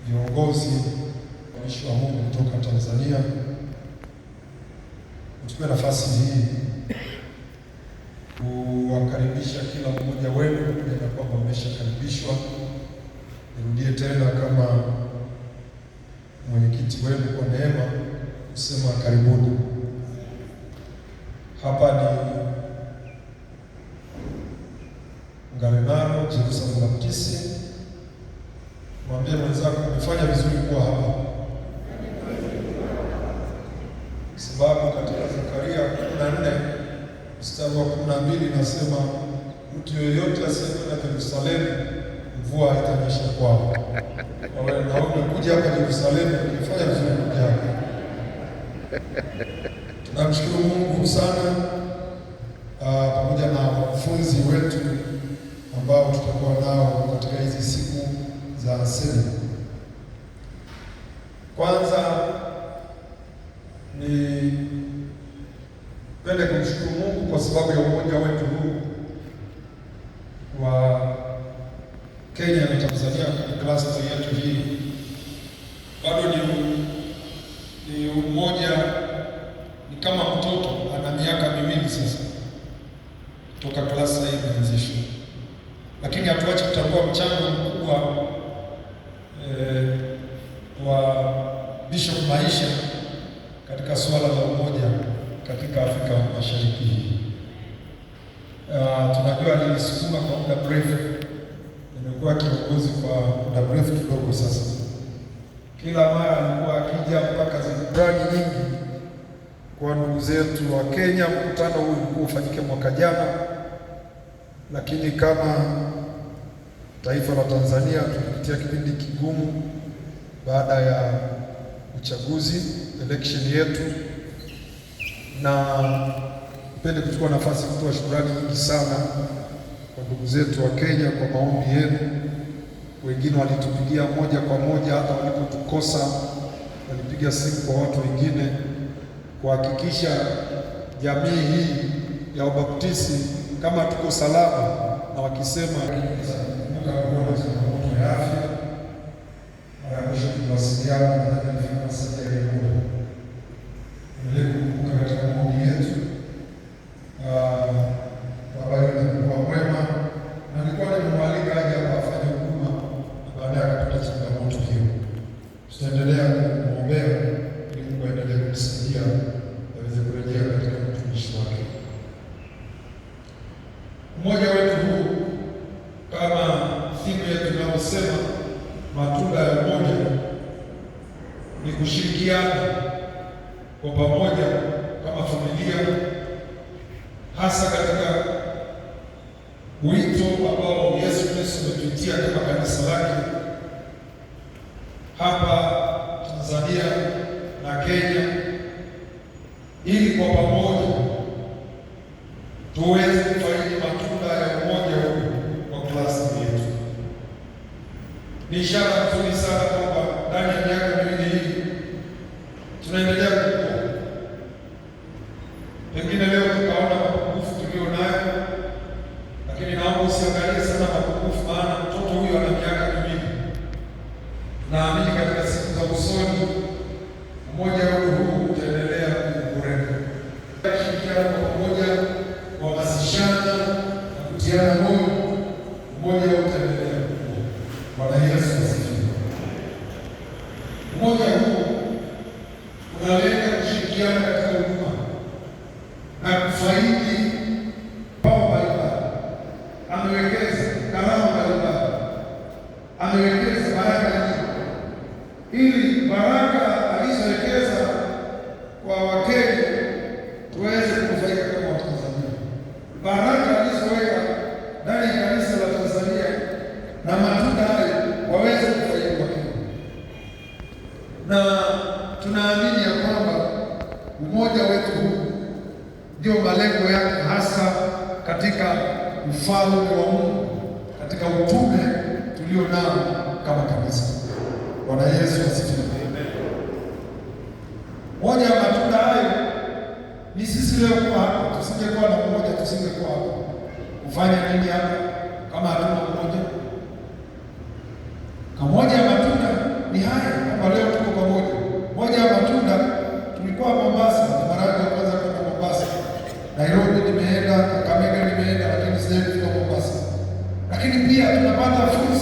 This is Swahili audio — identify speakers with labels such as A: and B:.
A: Viongozi watumishi wa Mungu kutoka Tanzania, nichukue nafasi hii kuwakaribisha kila mmoja wenu, pamoja na kwamba mmeshakaribishwa. Nirudie tena kama mwenyekiti wenu kwa neema kusema karibuni. Hapa ni Ngarenaro Jerusalem Baptist. Mwambie mwenzako umefanya vizuri kuwa hapa, sababu katika Zakaria 14 mstari wa 12 nasema mtu yoyote asiyekwenda Yerusalemu mvua haitanyesha kwao. Na umekuja hapa Yerusalemu, umefanya vizuri kuja hapa. Tunamshukuru Mungu sana pamoja na wanafunzi wetu ambao tutakuwa nao katika hizi siku za semina. Kwanza ni pende kumshukuru Mungu kwa sababu ya umoja wetu huu wa Kenya na Tanzania katika cluster yetu hii. Bado ni umoja, ni kama mtoto ana miaka miwili sasa toka cluster hii imeanzishwa, lakini hatuachi kutambua mchango mkubwa wa Bishop Maisha katika suala la umoja katika Afrika Mashariki hii. Tunajua nilisukuma kwa muda mrefu, nimekuwa kiongozi kwa muda mrefu kidogo sasa. Kila mara alikuwa akija mpaka zibrani nyingi kwa ndugu zetu wa Kenya. Mkutano huu ulikuwa ufanyike mwaka jana, lakini kama taifa la Tanzania tulipitia kipindi kigumu baada ya uchaguzi election yetu, na nipende kuchukua nafasi kutoa shukrani nyingi sana kwa ndugu zetu wa Kenya kwa maombi yenu. Wengine walitupigia moja kwa moja, hata walipotukosa walipiga simu kwa watu wengine kuhakikisha jamii hii ya Ubaptisti kama tuko salama, na wakisema changamoto ya afya mara mwisho tuliwasiliana na kumbuka katika maombi yetu baba alikuwa mwema, na nilikuwa nimemwalika aje hapa afanye huduma, na baadaye akapata changamoto hiyo. Tutaendelea kumwombea ili Mungu aendelee kumsaidia aweze kurejea katika utumishi wake. Mmoja wetu huu kama simu yetu tunavyosema, matunda ya umoja ni kushirikiana kwa pamoja kama familia, hasa katika wito ambao Yesu Kristo ametuitia kama kanisa lake hapa Tanzania na Kenya, ili kwa pamoja tuweze kufaidi matunda ya umoja huu kwa klasi yetu. Ni ishara nzuri sana kwamba ndani ya miaka miwili hii tunaendelea kukua. Pengine leo tukaona mapungufu tulio nayo, lakini naomba usiangalie sana mapungufu, maana mtoto huyu ana miaka miwili. Naamini katika siku za usoni umoja huu utaendelea kuboreka. Shirikiana kwa pamoja, kuhamasishana na kutiana moyo, umoja utaendelea kukua. Bwana Yesu asifiwe. Umoja huu unalenga kushirikiana katika huduma na kufaidi mambo mbalimbali. Amewekeza karama mbalimbali, amewekeza baraka nyingi, ili baraka alizowekeza kwa Wakenya tuweze kunufaika kama Watanzania. Baraka alizoweka ndani ya kanisa la Tanzania na matunda hayo waweze kufaidi Wakenya, na tunaamini ya kwamba umoja wetu huu ndio malengo yake hasa katika ufalme wa Mungu, katika utume tulio nao kama kanisa. Bwana Yesu asifiwe. Moja ya matunda hayo ni sisi leo kuwa hapa. Tusingekuwa na umoja, tusingekuwa hapa. Kufanya nini hapa kama hatuna umoja? kwamba leo tuko pamoja. Moja ya matunda, tulikuwa Mombasa, ni mara yangu ya kwanza kwenda Mombasa. Nairobi nimeenda, Kakamega nimeenda, lakini sasa hivi tuko Mombasa. Lakini pia tunapata fursa